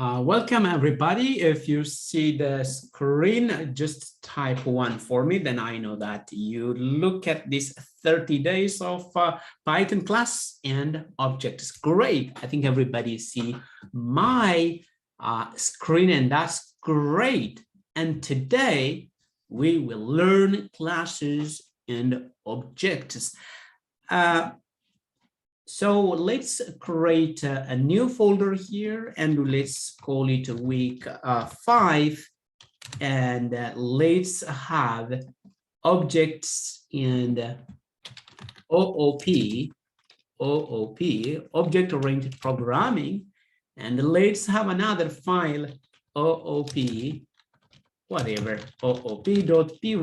Welcome everybody. If you see the screen, just type 1 for me, then I know that you look at this 30 days of Python class and objects. Great. I think everybody see my screen, and that's great. And today we will learn classes and objects. So let's create a new folder here, and let's call it week 5, and let's have objects and OOP, object-oriented programming, and let's have another file, OOP, whatever, OOP.py.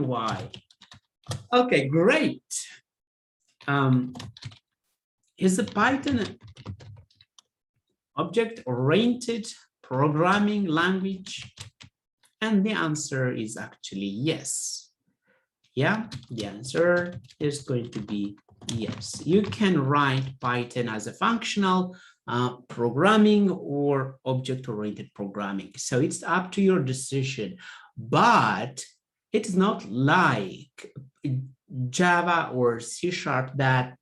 Okay, great. Is the Python object-oriented programming language? And the answer is actually yes. Yeah, the answer is going to be yes. You can write Python as a functional programming or object-oriented programming. So it's up to your decision, but it's not like Java or C# that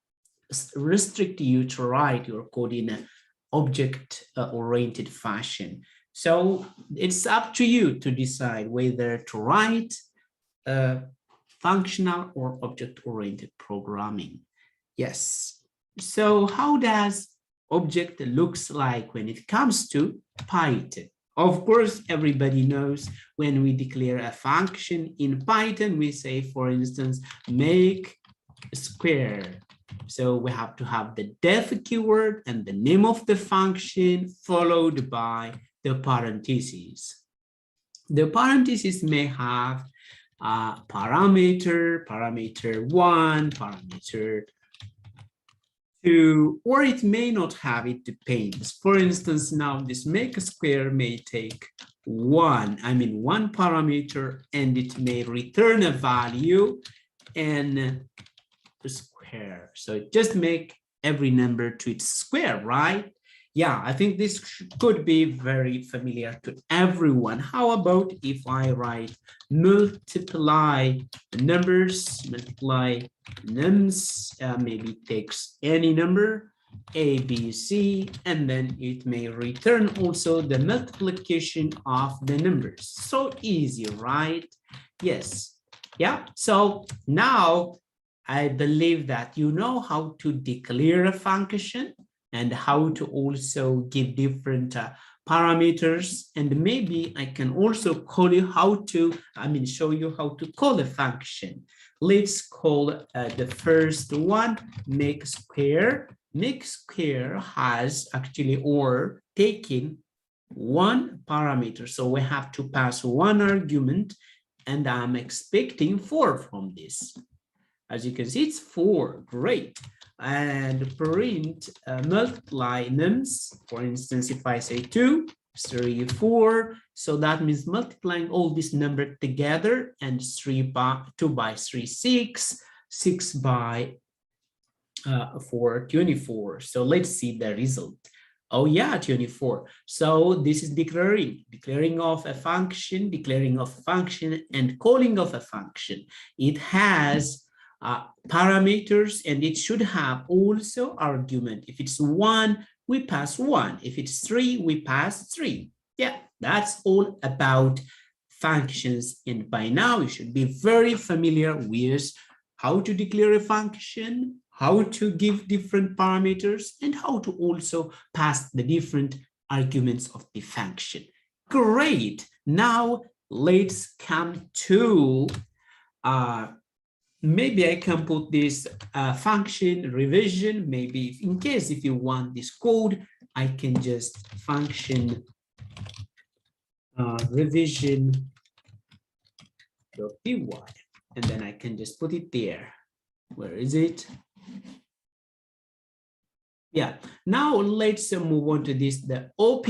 restrict you to write your code in an object-oriented fashion. So it's up to you to decide whether to write functional or object-oriented programming. Yes. So how does object looks like when it comes to Python? Of course, everybody knows when we declare a function in Python, we say, for instance, make square. So we have to have the def keyword and the name of the function followed by the parentheses. The parentheses may have parameter 1, parameter 2, or it may not have, it depends. For instance, now this make square may take one parameter, and it may return a value and square. So just make every number to its square, right? Yeah, I think this could be very familiar to everyone. How about if I write multiply numbers, multiply nums, maybe takes any number, A, B, C, and then it may return also the multiplication of the numbers. So easy, right? Yes. Yeah, so now I believe that you know how to declare a function and how to also give different parameters, and maybe I can also call you how to, show you how to call a function. Let's call the first one make square. Make square has actually or taking one parameter, so we have to pass one argument, and I'm expecting 4 from this. As you can see, it's 4, great. And print multiply nums. For instance, if I say 2, 3, 4, so that means multiplying all this number together, and 2 by 3, 6, 6 by 4, 24. So let's see the result. Oh yeah, 24. So this is declaring of a function, and calling of a function. It has parameters, and it should have also argument. If it's 1, we pass 1. If it's 3, we pass 3. Yeah, that's all about functions. And by now you should be very familiar with how to declare a function, how to give different parameters, and how to also pass the different arguments of the function. Great. Now let's come to maybe I can put this function revision. Maybe in case if you want this code, I can just function revision.py, and then I can just put it there. Where is it? Yeah, now let's move on to this, the OP.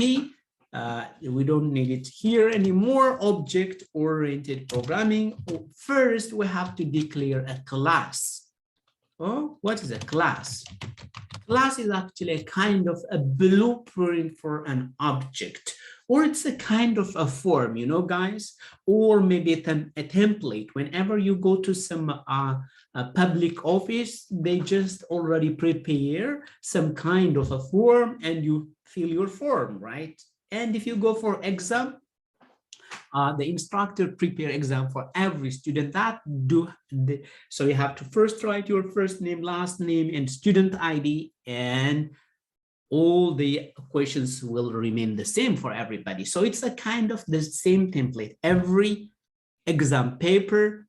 We don't need it here anymore. Object-oriented programming. First, we have to declare a class. Oh, what is a class? Class is actually a kind of a blueprint for an object, or it's a kind of a form, you know, guys, or maybe a template. Whenever you go to some a public office, they just already prepare some kind of a form and you fill your form, right? And if you go for exam, the instructor prepare exam for every student that so you have to first write your first name, last name, and student ID, and all the questions will remain the same for everybody. So it's a kind of the same template. Every exam paper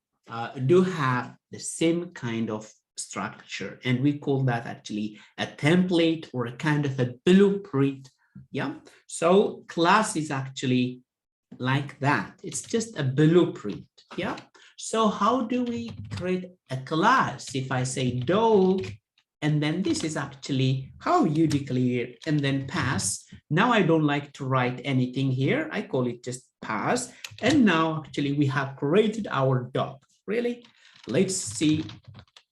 do have the same kind of structure, and we call that actually a template or a kind of a blueprint. Yeah, so class is actually like that. It's just a blueprint. Yeah, so how do we create a class? If I say dog, and then this is actually how you declare and then pass. Now I don't like to write anything here. I call it just pass. And now actually we have created our dog. Really? Let's see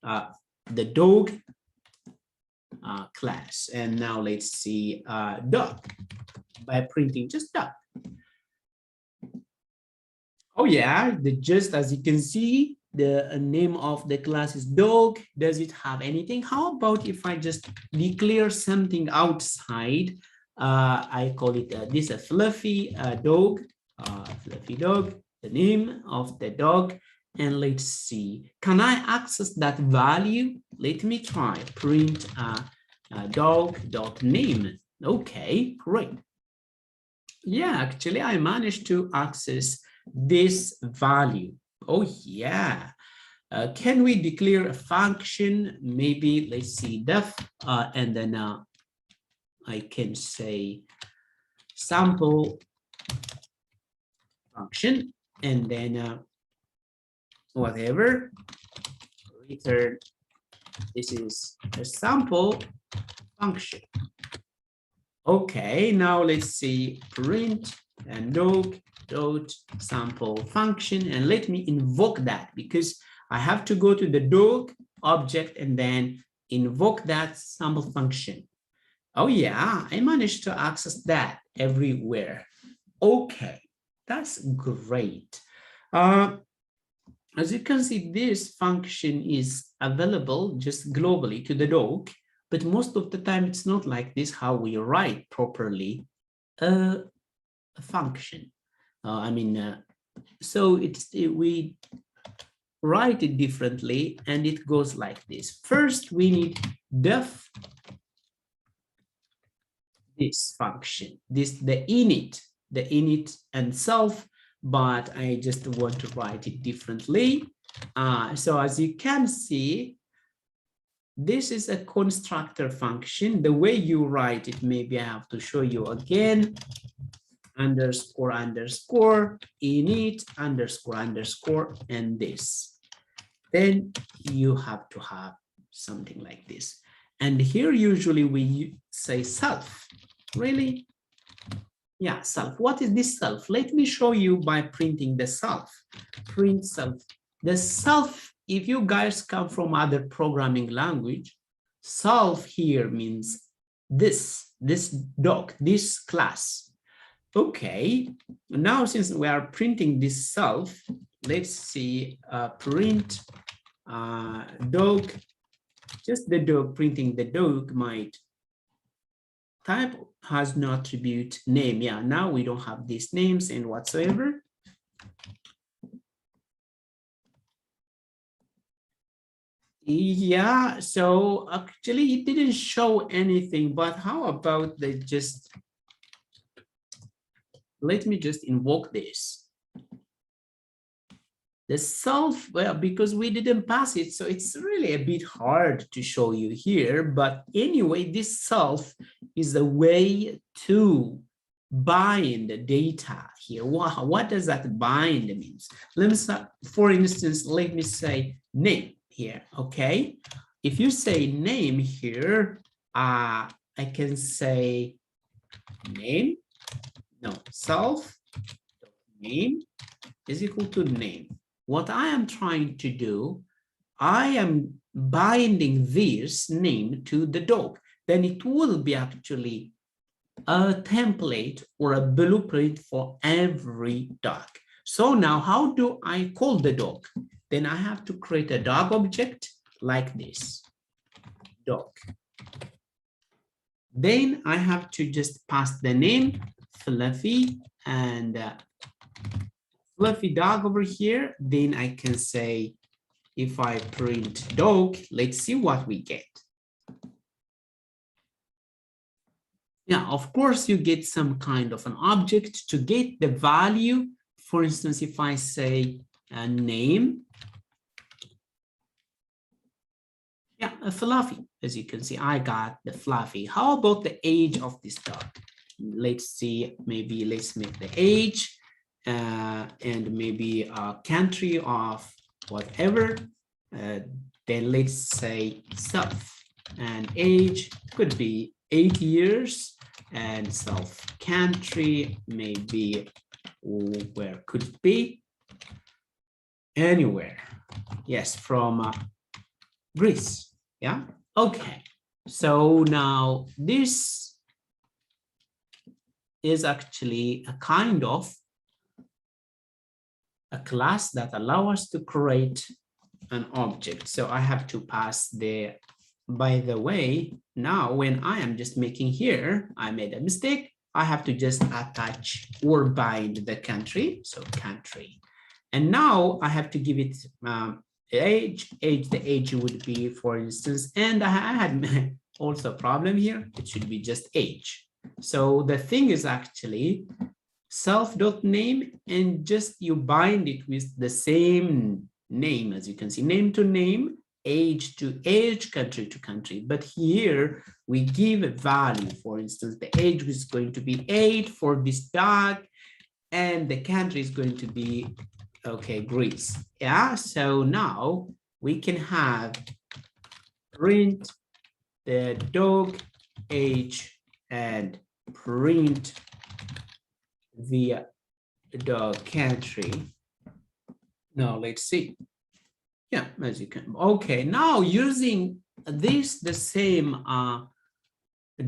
the dog class. And now let's see dog by printing just dog. Oh yeah, just as you can see, the name of the class is dog. Does it have anything? How about if I just declare something outside? I call it this a fluffy dog, fluffy dog, the name of the dog. And let's see, can I access that value? Let me try print dog.name. Okay, great. Yeah, actually I managed to access this value. Oh yeah. Can we declare a function? Maybe let's see def and then I can say sample function, and then whatever return, this is a sample function. Okay, now let's see print and dog dot sample function, and let me invoke that because I have to go to the dog object and then invoke that sample function. Oh yeah, I managed to access that everywhere. Okay, that's great. As you can see, this function is available just globally to the dog, but most of the time it's not like this how we write properly a function. So we write it differently, and it goes like this. First, we need def this function, the init and self, but I just want to write it differently. So as you can see, this is a constructor function. The way you write it, maybe I have to show you again. Underscore underscore init underscore underscore and this. Then you have to have something like this. And here usually we say self. Really? Yeah, self. What is this self? Let me show you by printing the self. Print self. The self, if you guys come from other programming language, self here means this dog, this class. Okay, now since we are printing this self, let's see, print dog, just the dog, printing the dog. Might type has no attribute name. Yeah, now we don't have these names and whatsoever. Yeah, so actually it didn't show anything, but how about the just, let me just invoke this. The self, well, because we didn't pass it, so it's really a bit hard to show you here. But anyway, this self is a way to bind the data here. What does that bind means? Let me say, for instance, let me say name here, okay? If you say name here, I can say name, no, self name is equal to name. What I am trying to do, I am binding this name to the dog. Then it will be actually a template or a blueprint for every dog. So now how do I call the dog? Then I have to create a dog object like this, dog. Then I have to just pass the name Fluffy and Fluffy dog over here. Then I can say, if I print dog, let's see what we get. Yeah, of course, you get some kind of an object to get the value. For instance, if I say a name, yeah, a Fluffy, as you can see, I got the Fluffy. How about the age of this dog? Let's see, maybe let's make the age and maybe a country of whatever. Then let's say self, and age could be 8 years, and self country maybe where could it be? Anywhere. Yes, from Greece. Yeah. Okay. So now this is actually a kind of a class that allow us to create an object. So I have to pass the, by the way, now when I am just making here, I made a mistake. I have to just attach or bind the country. So country. And now I have to give it age. The age would be, for instance, and I had also a problem here. It should be just age. So the thing is actually self.name, and just you bind it with the same name, as you can see, name to name, age to age, country to country. But here we give a value. For instance, the age is going to be 8 for this dog, and the country is going to be, okay, Greece. Yeah, so now we can have print the dog age and print the dog country. Now let's see. Yeah, as you can. Okay, now using this, the same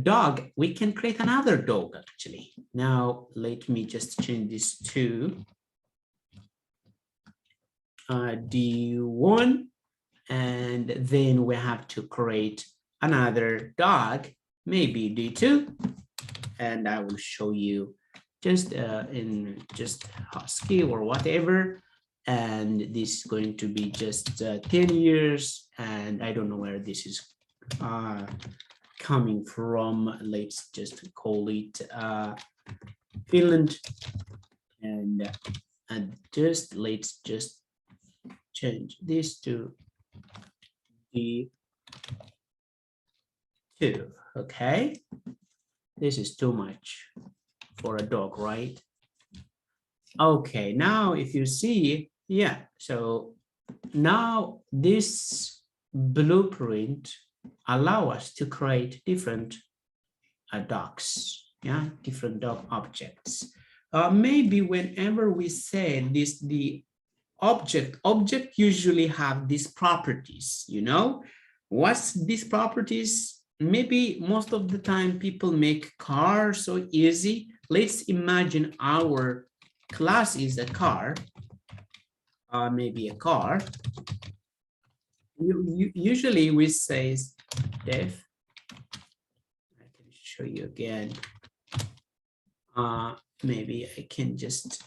dog, we can create another dog actually. Now let me just change this to D1, and then we have to create another dog, maybe D2, and I will show you just in just Husky or whatever. And this is going to be just 10 years, and I don't know where this is coming from. Let's just call it Finland, and just let's just change this to D2. Okay, this is too much for a dog, right? Okay, now if you see, yeah, so now this blueprint allow us to create different dogs, yeah, different dog objects. Maybe whenever we say this, the object usually have these properties, you know. What's these properties? Maybe most of the time people make car so easy. Let's imagine our class is a car, maybe a car. Usually we say def. I can show you again. Maybe I can just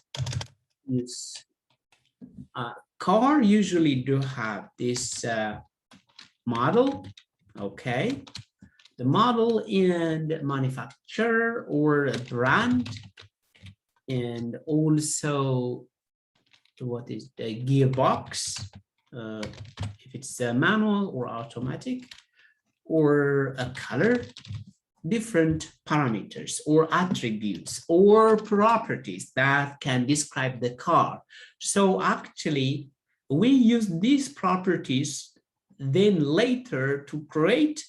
use car. Usually do have this model. Okay, the model and manufacturer or a brand, and also what is the gearbox, if it's a manual or automatic, or a color, different parameters or attributes or properties that can describe the car. So actually we use these properties then later to create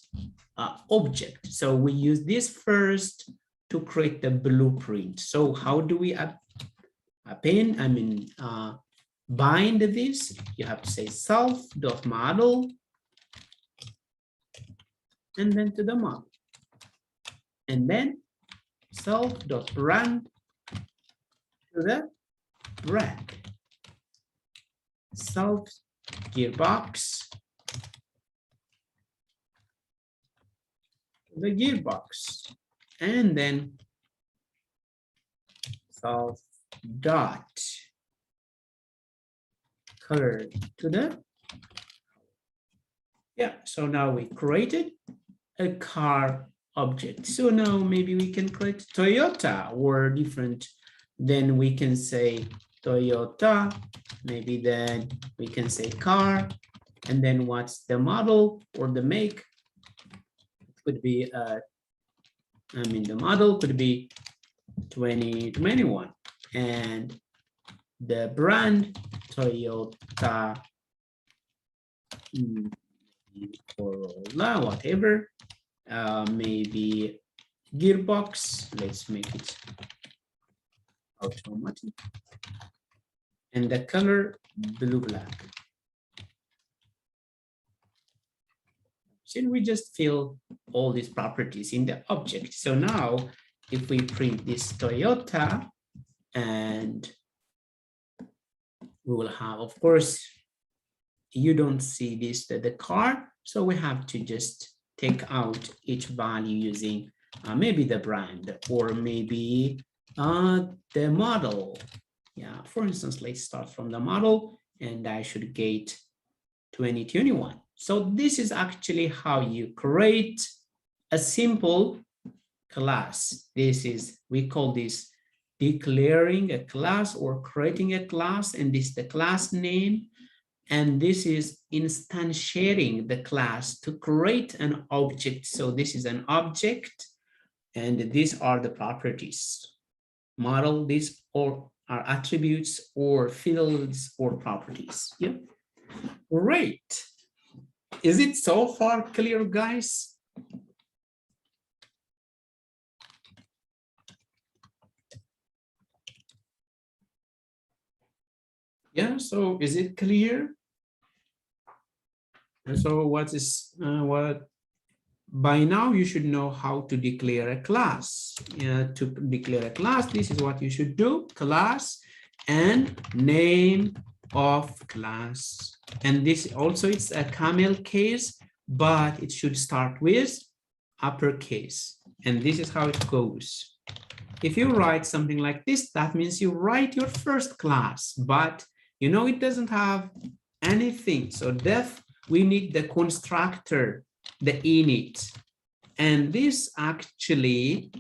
an object. So we use this first to create the blueprint. So how do we bind this? You have to say self.model and then to the model. And then self.run to the rack. Self gearbox to the gearbox. And then self dot color to the, yeah, so now we created a car object. So now maybe we can create Toyota or different, then we can say Toyota, maybe then we can say car, and then what's the model or the make? It could be, the model could be 2021, and the brand Toyota Corolla, whatever, maybe gearbox, let's make it automatic, and the color blue black. Should we just fill all these properties in the object? So now if we print this Toyota, and we will have, of course, you don't see this, the car, so we have to just take out each value using maybe the brand or maybe the model. Yeah, for instance, let's start from the model, and I should get 2021. So this is actually how you create a simple class. This is, we call this declaring a class or creating a class, and this is the class name. And this is instantiating the class to create an object. So this is an object, and these are the properties. Model, these all are attributes or fields or properties. Yep. Great. Is it so far clear, guys? Yeah, so is it clear? So what by now you should know how to declare a class. To declare a class, this is what you should do: class and name of class. And this also, it's a camel case, but it should start with uppercase. And this is how it goes. If you write something like this, that means you write your first class, but you know it doesn't have anything. So we need the constructor, the init. And this actually,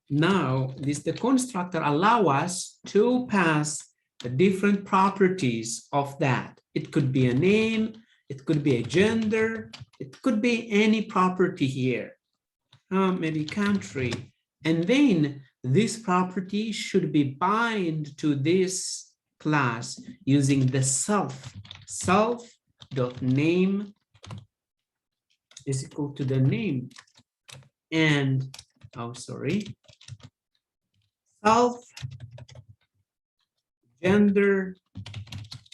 now the constructor allow us to pass the different properties of that. It could be a name, it could be a gender, it could be any property here, maybe country. And then this property should be bind to this class using the self.name is equal to the name, and self gender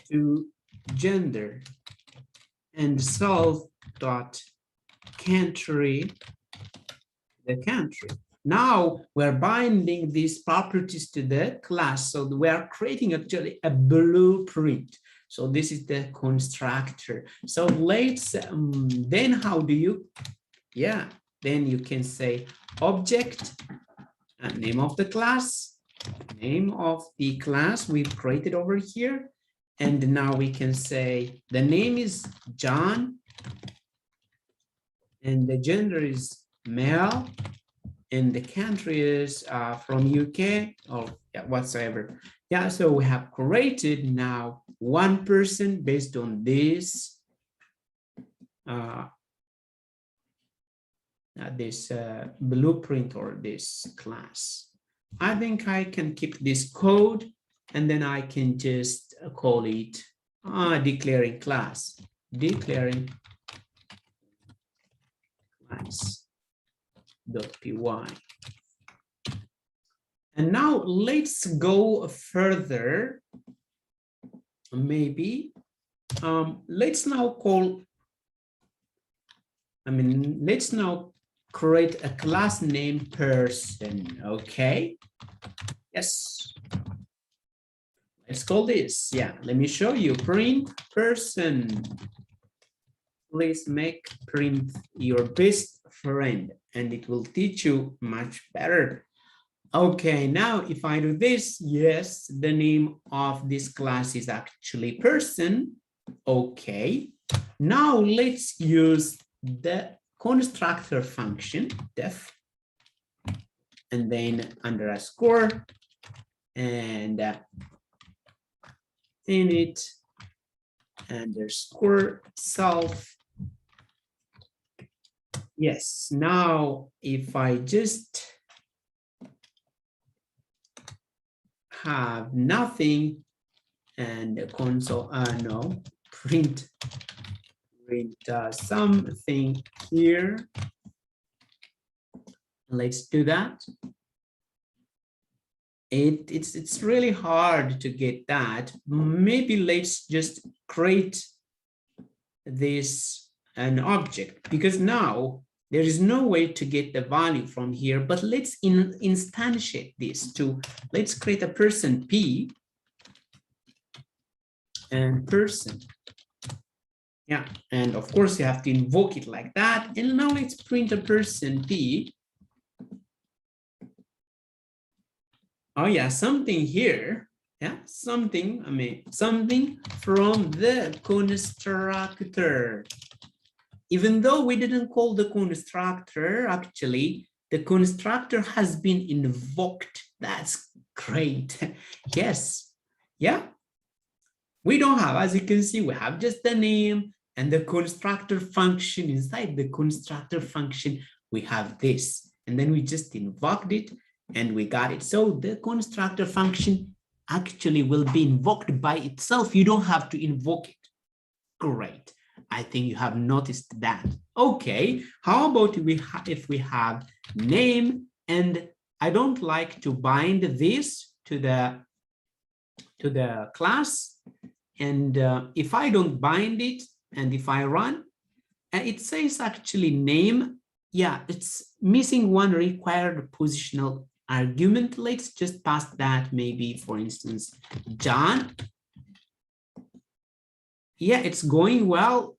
to gender, and self dot country the country. Now we're binding these properties to the class, so we are creating actually a blueprint. So this is the constructor. So let's then how do you, yeah, then you can say object and name of the class, name of the class we've created over here. And now we can say the name is John, and the gender is male, and the country is from UK or whatsoever. Yeah, so we have created now one person based on this blueprint or this class. I think I can keep this code, and then I can just call it declaring class, declaring class.py. And now let's go further. Maybe let's now call let's now create a class name person, okay? Yes. Let's call this, yeah, let me show you, print person. Please make print your best friend and it will teach you much better. Okay, now if I do this, yes, the name of this class is actually person. Okay, now let's use the constructor function, def, and then underscore, and init underscore self. Yes, now if I just have nothing and the console, no, print something here. Let's do that. It's really hard to get that. Maybe let's just create this an object, because now there is no way to get the value from here, but let's instantiate this to, let's create a person P and person. Yeah, and of course you have to invoke it like that. And now let's print a person P. Oh yeah, something here. Yeah, something, something from the constructor. Even though we didn't call the constructor, actually, the constructor has been invoked. That's great. Yes, yeah. We don't have, as you can see, we have just the name and the constructor function. Inside the constructor function, we have this, and then we just invoked it and we got it. So the constructor function actually will be invoked by itself. You don't have to invoke it. Great. I think you have noticed that. Okay, how about if we have name, and I don't like to bind this to the class, and if I don't bind it and if I run, it says actually name. Yeah, it's missing one required positional argument. Let's just pass that, maybe for instance John. Yeah, it's going well,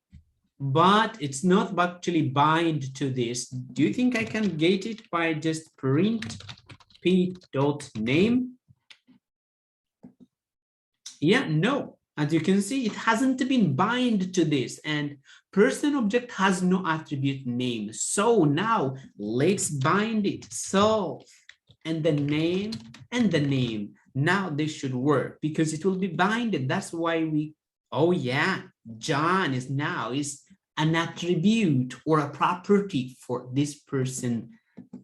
but it's not actually bind to this. Do you think I can get it by just print p.name? Yeah, no. As you can see, it hasn't been bind to this, and person object has no attribute name. So now let's bind it. Self and the name and the name. Now this should work because it will be binded. That's why we, oh yeah, John is an attribute or a property for this person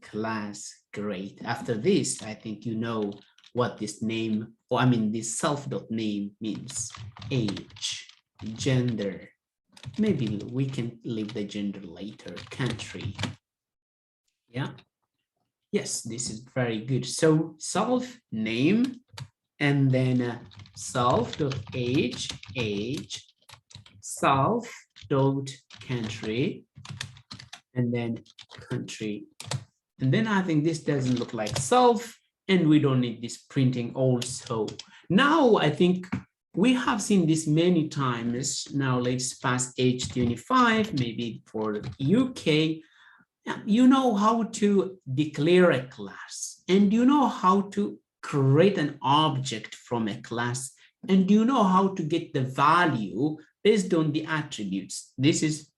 class. Great. After this, I think you know what this name, or this self.name means. Age, gender, maybe we can leave the gender later, country. Yeah. Yes, this is very good. So self name, and then self.age, age, self.country, and then country. And then I think this doesn't look like self, and we don't need this printing also. Now I think we have seen this many times. Now let's pass age 25, maybe for UK. You know how to declare a class, and you know how to create an object from a class, and you know how to get the value based on the attributes. This is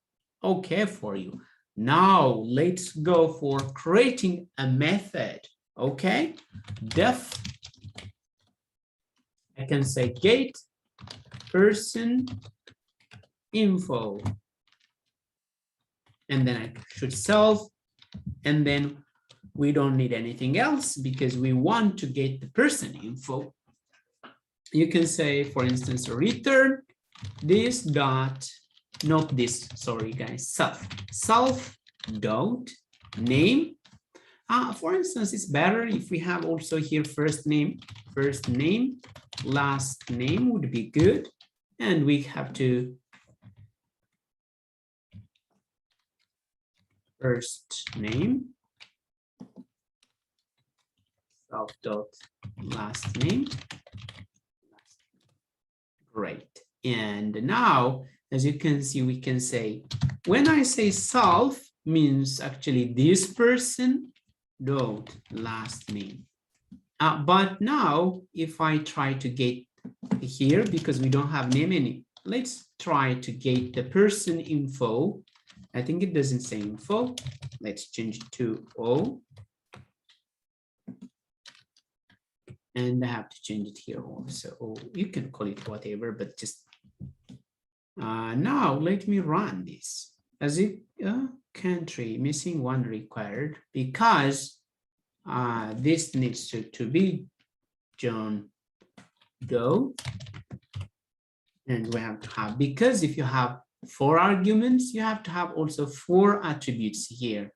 okay for you. Now let's go for creating a method. Okay, def, I can say get person info, and then I should self, and then we don't need anything else because we want to get the person info. You can say, for instance, return this dot, not this, sorry guys, self dot name. For instance, it's better if we have also here first name, last name would be good. And we have to first name, self dot last name. Great. And now, as you can see, we can say, when I say self, means actually this person dot last name. But now, if I try to get here, because we don't have name any, let's try to get the person info. I think it doesn't say info. Let's change it to O. And I have to change it here also. Or you can call it whatever, but just now let me run this. As it country missing one required, because this needs to be John Doe. And we have to have, because if you have 4 arguments, you have to have also 4 attributes here.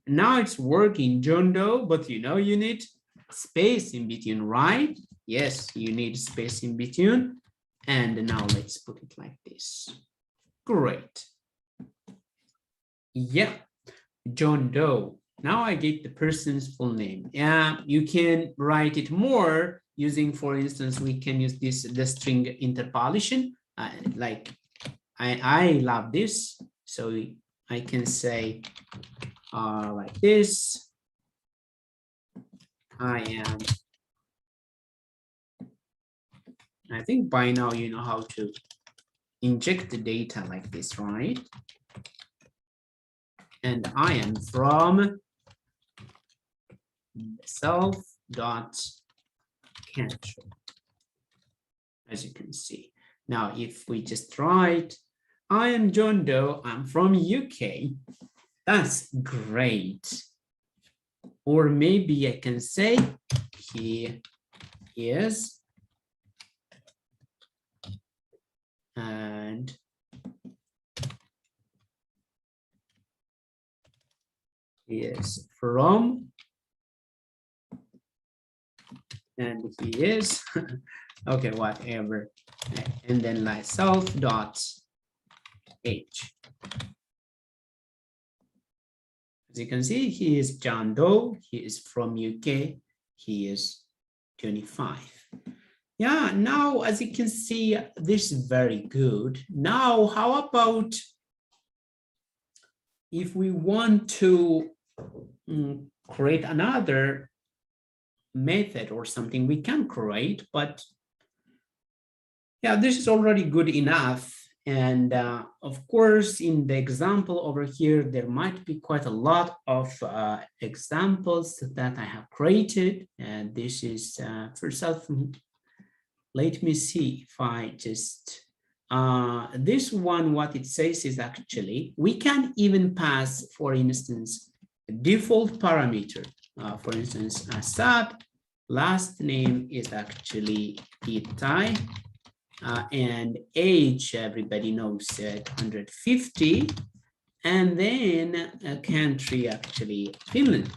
Now it's working, John Doe, but you know you need space in between, right? Yes, you need space in between. And now let's put it like this. Great. Yeah, John Doe. Now I get the person's full name. Yeah, you can write it more using, for instance, we can use the string interpolation. Like I love this. So I can say like this. I think by now you know how to inject the data like this, right? And I am from self dot country, as you can see. Now, if we just write, I am John Doe, I'm from UK, that's great. Or maybe I can say, he is, and he is from, and he is, okay, whatever. And then like self dot age. As you can see, he is John Doe, he is from UK, he is 25. Yeah, now as you can see, this is very good. Now, how about if we want to create another method or something, we can create, but yeah, this is already good enough. And of course, in the example over here, there might be quite a lot of examples that I have created. And this is for self. Let me see if I just, this one, what it says is actually, we can even pass, for instance, a default parameter. For instance, Assad, last name is actually Itai. And age, everybody knows 150, and then a country, actually Finland.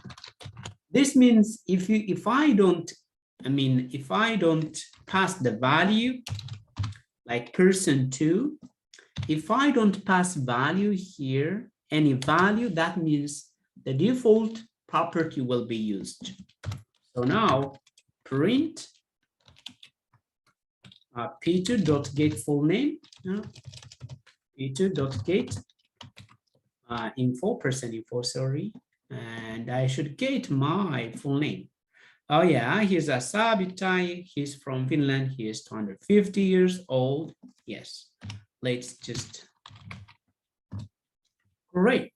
This means if I don't pass the value like person 2, if I don't pass value here, any value, that means the default property will be used. So now print p2.get full name, p2.get info, sorry, and I should get my full name. Oh yeah, here's Assad Itai, he's from Finland, he is 250 years old. Yes, let's just, great.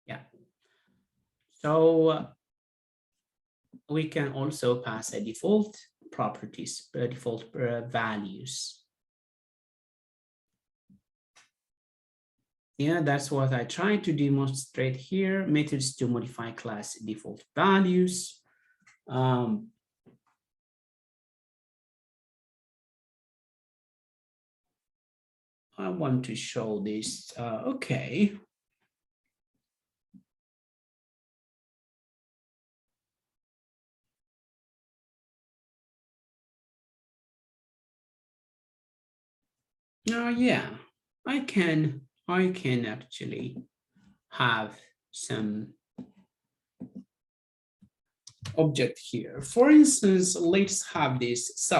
Yeah, so we can also pass a default properties, default values. Yeah, that's what I try to demonstrate here. Methods to modify class default values. I want to show this. Okay. Yeah, I can actually have some object here. For instance, let's have this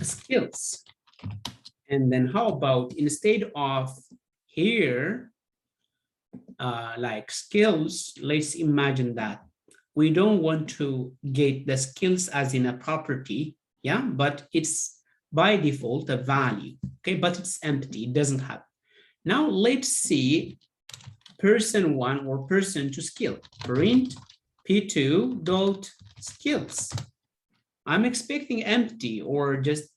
skills. And then how about instead of here, like skills, let's imagine that we don't want to get the skills as in a property, yeah, but it's by default a value, okay, but it's empty, it doesn't have. Now let's see person one or person two skill, print p2 dot skills. I'm expecting empty or just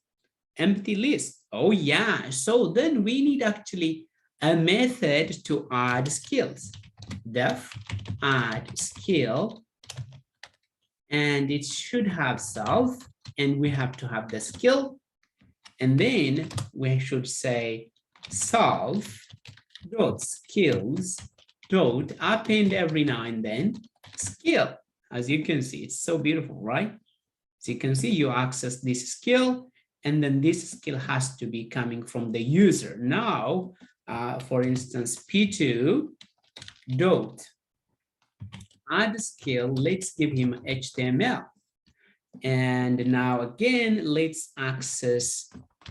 empty list. Oh yeah, so then we need actually a method to add skills. Def add skill, and it should have self, and we have to have the skill, and then we should say self dot skills dot append every now and then skill. As you can see, it's so beautiful, right? So you can see you access this skill, and then this skill has to be coming from the user. Now, for instance, P2 dot add skill, let's give him HTML. And now again, let's access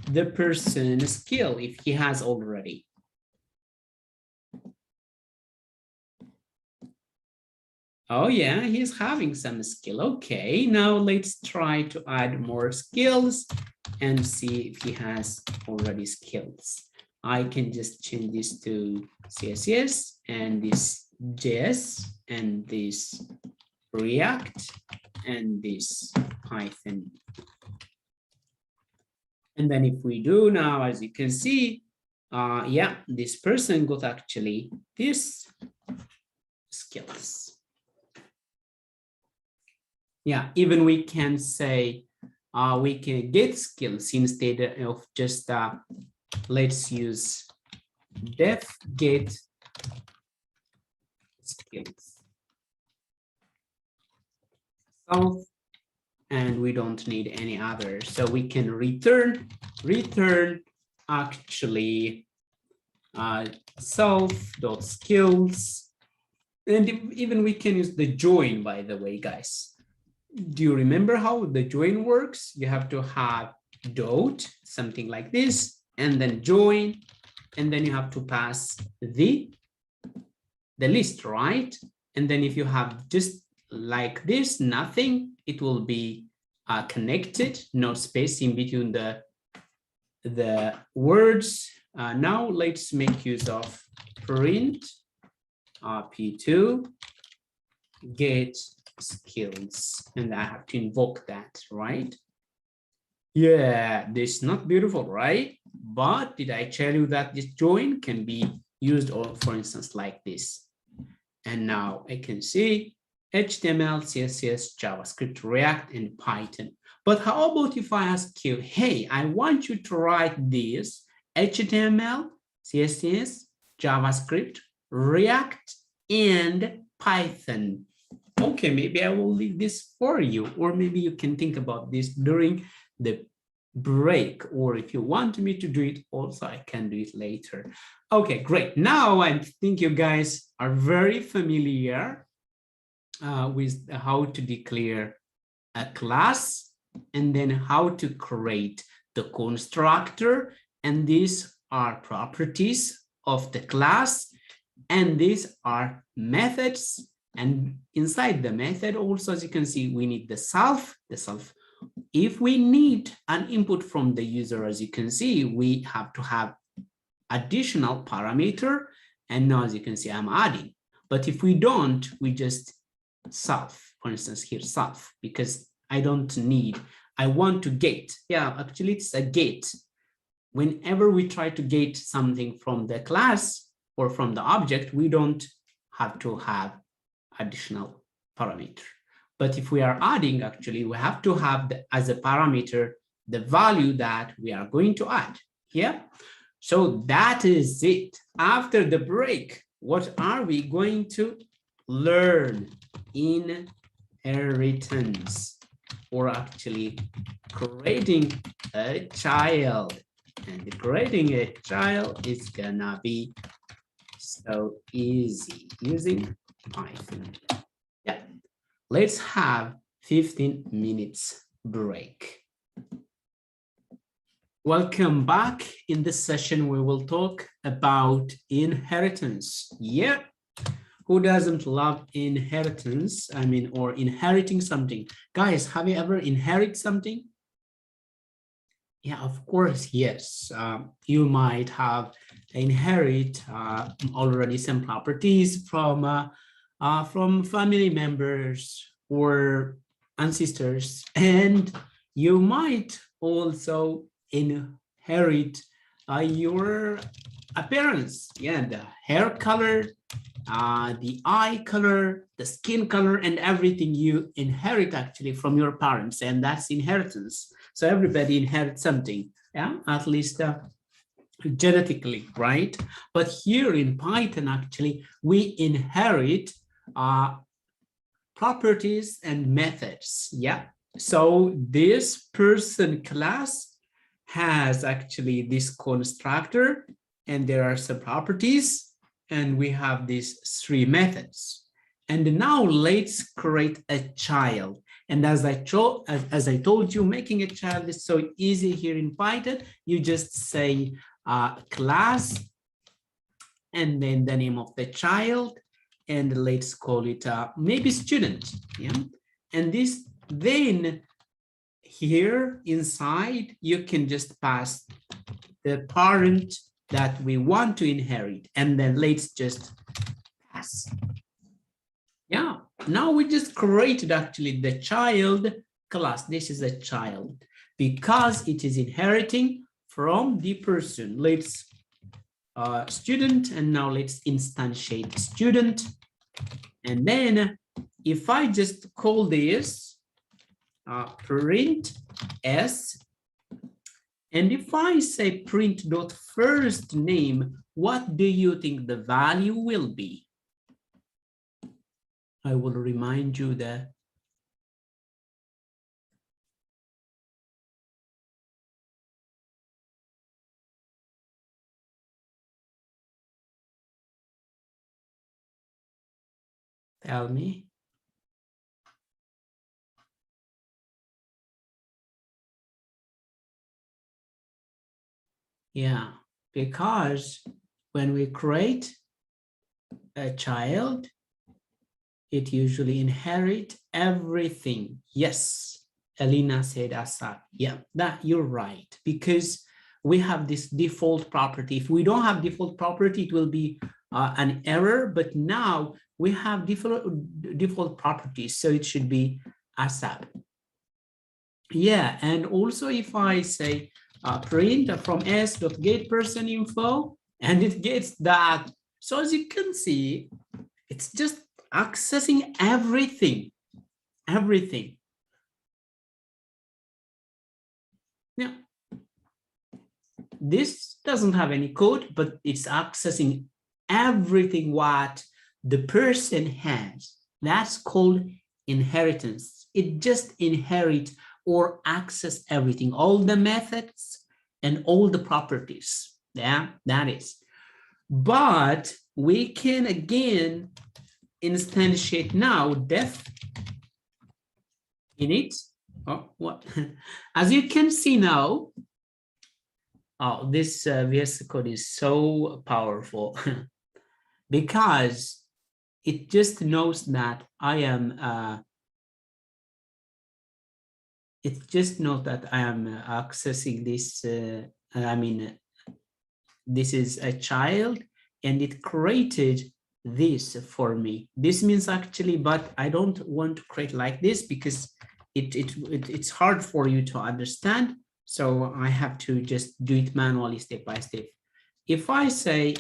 the person skill if he has already. Oh yeah, he's having some skill. Okay, now let's try to add more skills and see if he has already skills. I can just change this to CSS and this JS and this React and this Python. And then if we do now, as you can see, yeah, this person got actually this skills. Yeah, even we can say we can get skills instead of just let's use def get skills. Self, and we don't need any other. So we can return actually self.skills. And even we can use the join, by the way, guys. Do you remember how the join works? You have to have dot, something like this, and then join, and then you have to pass the list, right? And then if you have just like this, nothing, it will be connected, no space in between the words. Now let's make use of print p2 get skills, and I have to invoke that, right? Yeah, this is not beautiful, right? But did I tell you that this join can be used, or for instance, like this? And now I can see HTML, CSS, JavaScript, React, and Python. But how about if I ask you, hey, I want you to write this HTML, CSS, JavaScript, React, and Python. Okay, maybe I will leave this for you, or maybe you can think about this during the break, or if you want me to do it also, I can do it later. Okay, great. Now I think you guys are very familiar with how to declare a class, and then how to create the constructor, and these are properties of the class, and these are methods. And inside the method also, as you can see, we need the self. If we need an input from the user, as you can see, we have to have additional parameter. And now, as you can see, I'm adding. But if we don't, we just self, for instance, here self, because I don't need, I want to get. Yeah, actually it's a get. Whenever we try to get something from the class or from the object, we don't have to have additional parameter. But if we are adding, actually, we have to have as a parameter the value that we are going to add. Yeah. So that is it. After the break, what are we going to learn? Inheritance. or actually creating a child. And creating a child is gonna be so easy using Python. Yeah, let's have 15 minutes break. Welcome back. In this session, we will talk about inheritance. Yeah, who doesn't love inheritance? I mean, or inheriting something. Guys, have you ever inherited something? Yeah, of course, yes. You might have inherit already some properties from family members or ancestors, and you might also inherit your appearance. Yeah, the hair color, the eye color, the skin color, and everything you inherit actually from your parents, and that's inheritance. So everybody inherits something, yeah, at least genetically, right? But here in Python, actually, we inherit properties and methods, yeah. So this person class has actually this constructor, and there are some properties, and we have these three methods. And now let's create a child. And as I told you, making a child is so easy here in Python. You just say class, and then the name of the child, and let's call it maybe student. Yeah, and this then here inside you can just pass the parent that we want to inherit, and then let's just pass. Yeah, now we just created actually the child class. This is a child because it is inheriting from the person. Let's student, and now let's instantiate student. And then if I just call this print s, and if I say print dot first name, what do you think the value will be? I will remind you that tell me. Yeah, because when we create a child, it usually inherits everything. Yes, Elena said Asad. Yeah, that you're right, because we have this default property. If we don't have default property, it will be an error, but now we have default properties, so it should be ASAP. Yeah, and also if I say print from s.getPersonInfo, and it gets that. So as you can see, it's just accessing everything. Now, this doesn't have any code, but it's accessing everything what the person has. That's called inheritance. It just inherits or access everything, all the methods and all the properties. Yeah, that is. But we can again instantiate now def init. Oh, what? As you can see now, oh, this VS Code is so powerful because it just knows that I am. It just knows that I am accessing this. I mean, this is a child, and it created this for me. This means actually, but I don't want to create like this because it's hard for you to understand. So I have to just do it manually step by step. If I say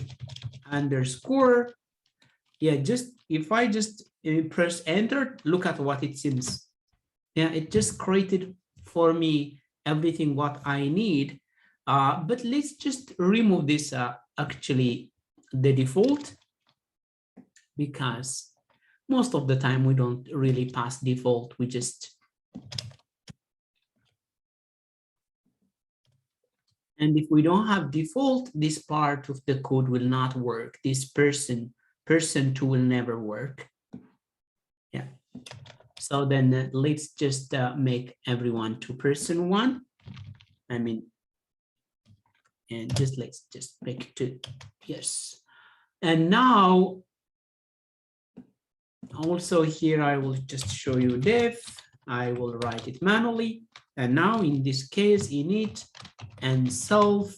underscore, yeah, just if I just press enter, look at what it seems. Yeah, it just created for me everything what I need. But let's just remove this actually the default, because most of the time we don't really pass default. We just And if we don't have default, this part of the code will not work. This person2 will never work. Yeah. So then let's just make everyone to person1. I mean, and just let's just make it to yes. And now also here I will just show you def. I will write it manually. And now in this case, init and self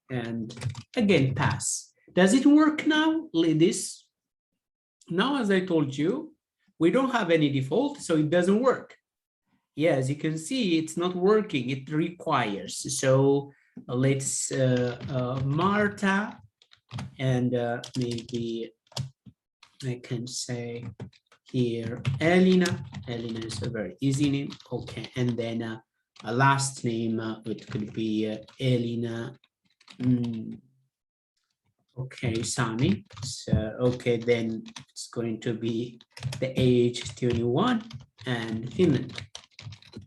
and again pass. Does it work now? This now, as I told you, we don't have any default, so it doesn't work. Yeah, as you can see, it's not working. It requires. So let's Marta, and maybe I can say here Elena. Elena is a very easy name. Okay, and then a last name, it could be Elena. Okay, Sami. So, okay, then it's going to be the age 21 and Finland.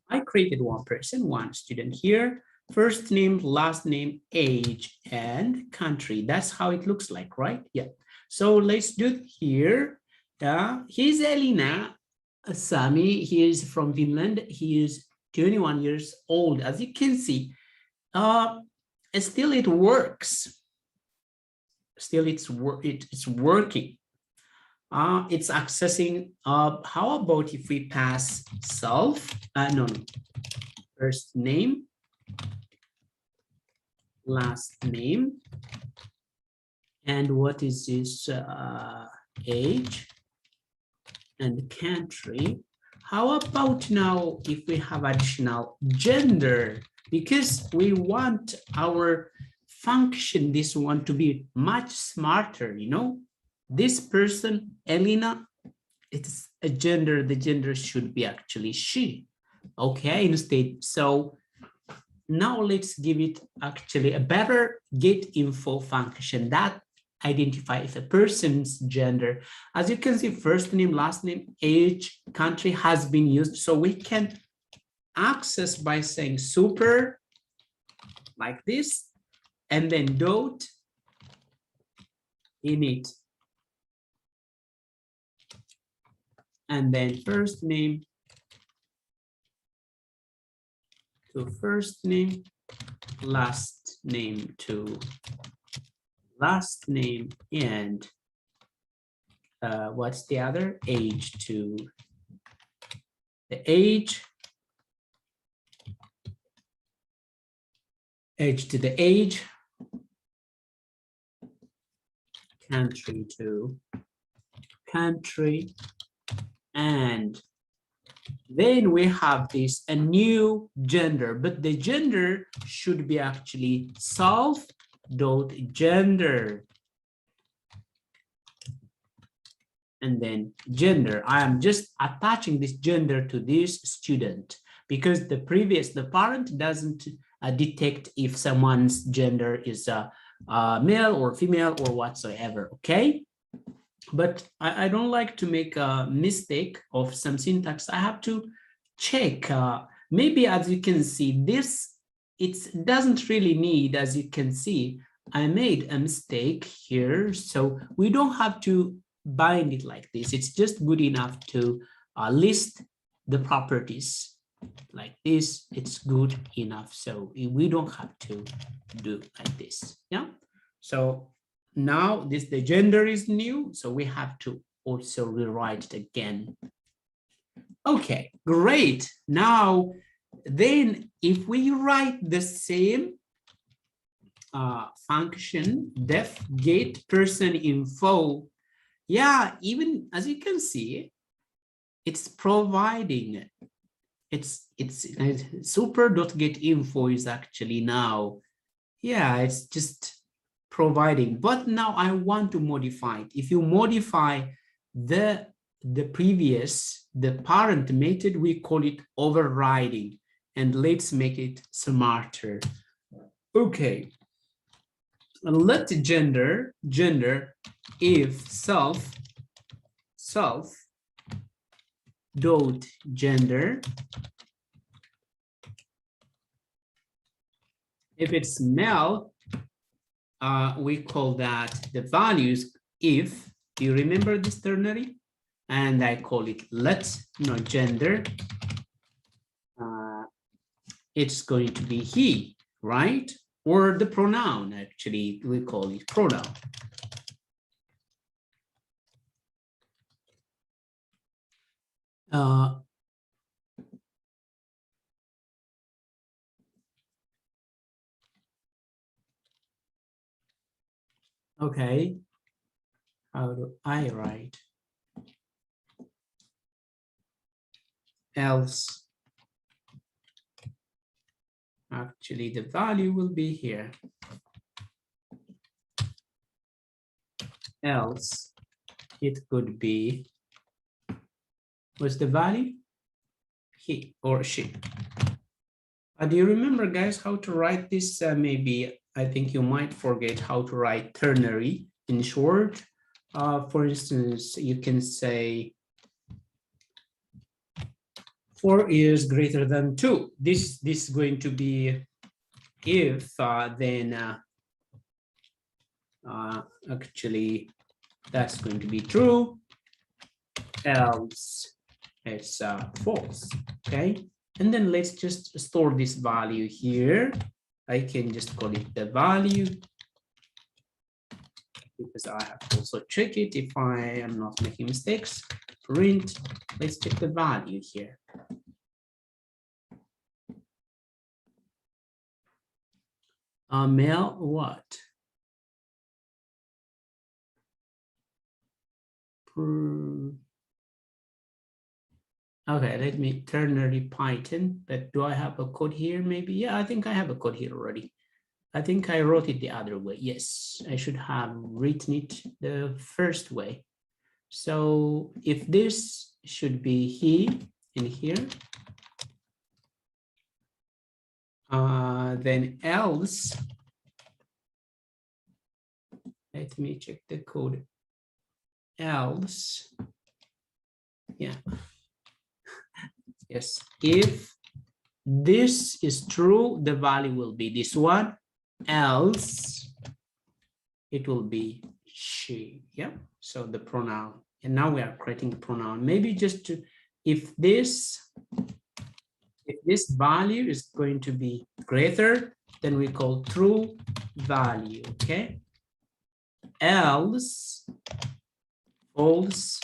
I created one person, one student here. First name, last name, age, and country. That's how it looks like, right? Yeah. So let's do it here. Here's Elena. Sami, he is from Finland. He is 21 years old. As you can see, still it works. Still it's working. It's accessing. How about if we pass self? No, first name, last name, and what is this? Age and country. How about now if we have additional gender? Because we want our function, this one, to be much smarter, you know? This person, Elena, it's a gender. The gender should be actually she. Okay, instead. So now let's give it actually a better get info function that identifies a person's gender. As you can see, first name, last name, age, country has been used. So we can access by saying super like this, and then dot init. And then first name to first name, last name to last name, and what's the other? Age to the age, age to the age, country to country, and then we have this a new gender, but the gender should be actually self.gender. And then gender, I am just attaching this gender to this student because the parent doesn't detect if someone's gender is male or female or whatsoever, okay? But I don't like to make a mistake of some syntax. I have to check. Maybe as you can see, this, it doesn't really need, as you can see, I made a mistake here. So we don't have to bind it like this. It's just good enough to list the properties like this. It's good enough. So we don't have to do like this. Yeah. So now the gender is new, so we have to also rewrite it again. Okay, great. Now, then if we write the same function, def get person info, yeah, even as you can see, it's providing, it's super.getInfo is actually now, yeah, it's just providing, but now I want to modify it. If you modify the parent method, we call it overriding, and let's make it smarter. Okay, let gender if self dot gender If it's male, we call that the values if. Do you remember this ternary? And I call it let, no gender. It's going to be he, right? Or the pronoun, actually, we call it pronoun. Okay, how do I write? Else, actually, the value will be here. Else, it could be, what's the value? He or she. Do you remember, guys, how to write this? Maybe I think you might forget how to write ternary in short. For instance, you can say 4 is greater than 2. This is going to be if, then actually that's going to be true, else it's false. Okay, and then let's just store this value here. I can just call it the value because I have to also check it if I am not making mistakes. Print, let's check the value here. Male what? Okay, let me ternary Python, but do I have a code here? Maybe, yeah, I think I have a code here already. I think I wrote it the other way. Yes, I should have written it the first way. So if this should be he in here, then else, let me check the code. Else, yeah. Yes, if this is true, the value will be this one, else it will be she. Yeah, so the pronoun, and now we are creating the pronoun. Maybe just to, if this value is going to be greater, then we call true value. Okay, else false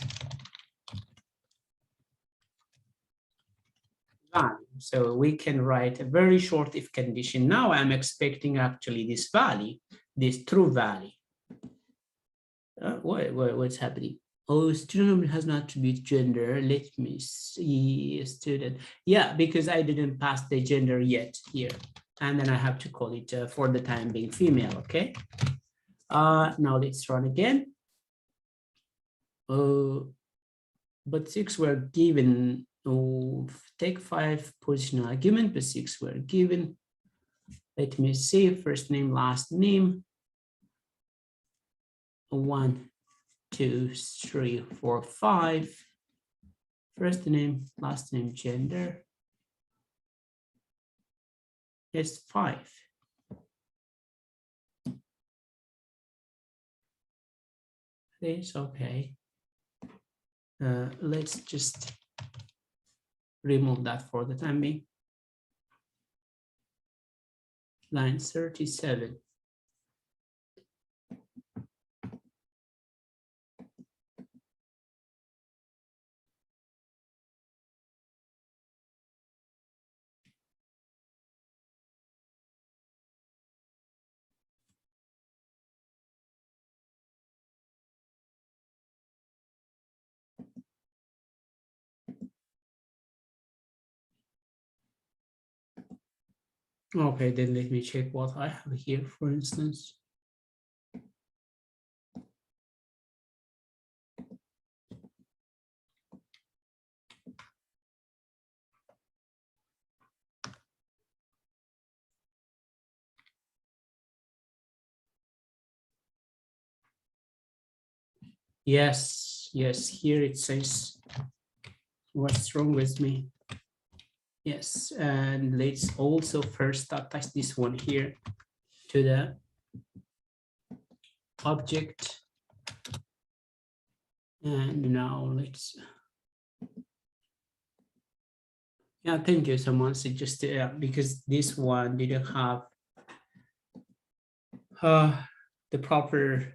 value. So we can write a very short if condition. Now I'm expecting actually this value, this true value. What's happening? Oh, student has not attribute gender. Let me see, student. Yeah, because I didn't pass the gender yet here. And then I have to call it for the time being female, okay? Now let's run again. But 6 were given. Oh, take 5 positional argument, but 6 were given. Let me see, first name, last name. 1, 2, 3, 4, 5. First name, last name, gender. It's 5. It's okay. Let's just remove that for the time being. Line 37. Okay, then let me check what I have here, for instance. Yes, here it says, what's wrong with me? Yes, and let's also first attach this one here to the object. And now let's, yeah, thank you. Someone suggested, because this one didn't have the proper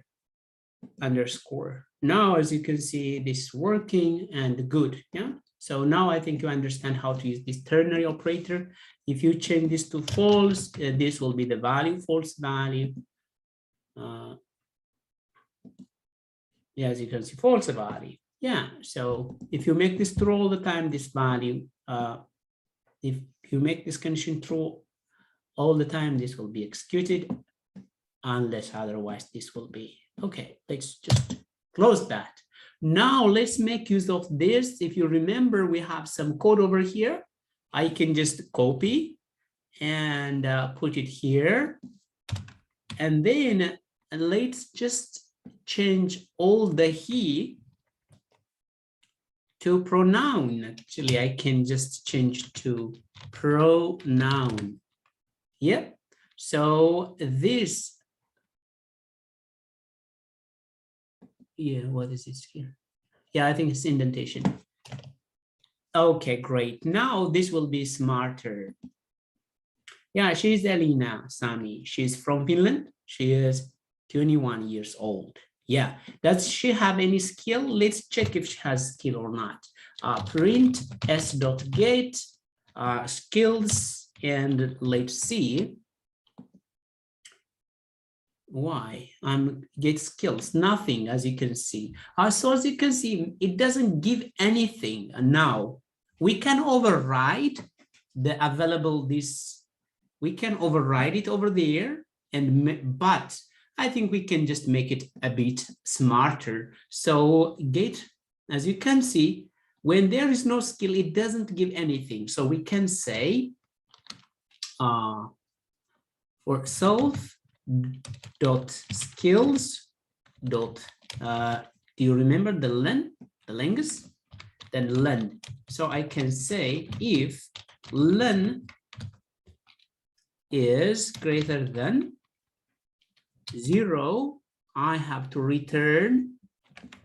underscore. Now, as you can see, this is working and good. Yeah. So now I think you understand how to use this ternary operator. If you change this to false, this will be the value, false value. Yeah, as you can see, false value. Yeah. So if you make this true all the time, this value, if you make this condition true all the time, this will be executed, unless otherwise this will be. Okay, let's just close that. Now let's make use of this. If you remember, we have some code over here. I can just copy and put it here. And then let's just change all the he to pronoun. Actually, I can just change to pronoun. Yep. So this, yeah, what is this here? Yeah, I think it's indentation. Okay, great. Now this will be smarter. Yeah, she's Elina Sami. She's from Finland. She is 21 years old. Yeah, does she have any skill? Let's check if she has skill or not. Print s.get skills, and let's see. Why? Get skills, nothing, as you can see. So as you can see, it doesn't give anything. Now we can override the available this. We can override it over there, but I think we can just make it a bit smarter. So get, as you can see, when there is no skill, it doesn't give anything. So we can say for self dot skills dot do you remember the len, the length, then len. So I can say if len is greater than 0, I have to return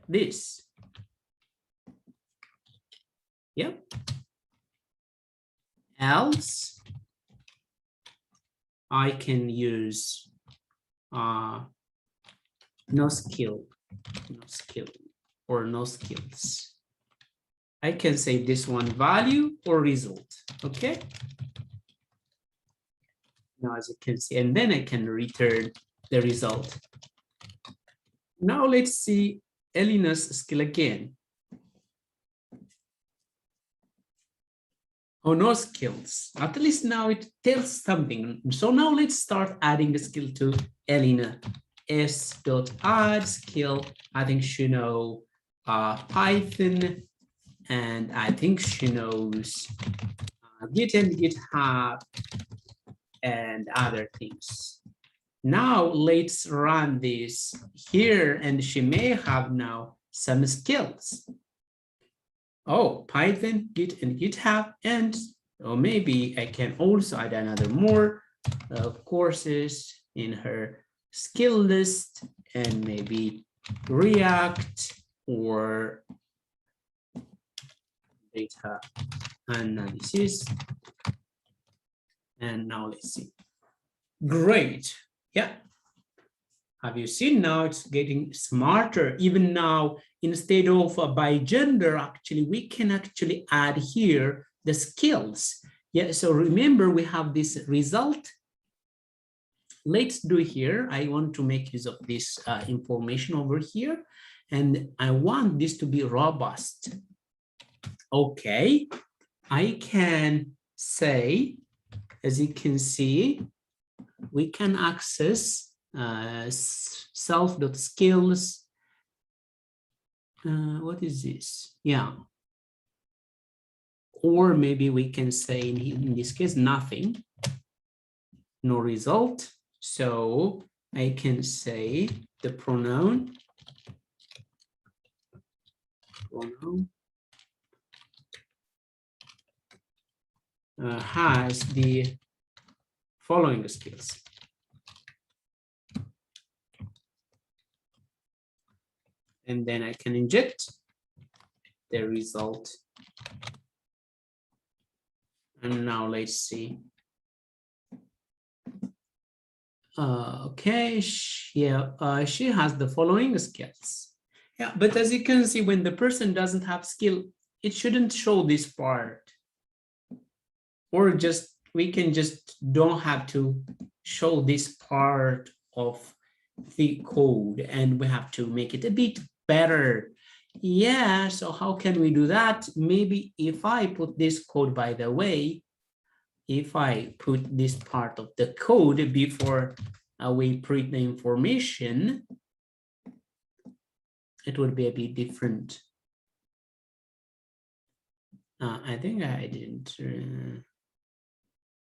this. Yep. Else I can use no skill, or no skills. I can say this one value or result. Okay. Now, as you can see, and then I can return the result. Now let's see Elina's skill again. Oh, no skills. At least now it tells something. So now let's start adding the skill to Elina. S.add skill. I think she knows Python, and I think she knows Git and GitHub and other things. Now let's run this here, and she may have now some skills. Oh, Python, Git, and GitHub, and or maybe I can also add another more courses in her skill list, and maybe React or data analysis. And now let's see. Great. Yeah. Have you seen now it's getting smarter? Even now, instead of by gender, actually, we can actually add here the skills. Yeah, so remember we have this result. Let's do here. I want to make use of this information over here, and I want this to be robust. Okay, I can say, as you can see, we can access self.skills. What is this? Yeah. Or maybe we can say in this case, nothing, no result. So I can say the pronoun has the following skills. And then I can inject the result. And now let's see. Okay, she has the following skills. Yeah, but as you can see, when the person doesn't have skill, it shouldn't show this part. Or just, we can just don't have to show this part of the code, and we have to make it a bit better. Yeah, so how can we do that? Maybe if I put this code, by the way, if I put this part of the code before we print the information, it would be a bit different. I think I didn't.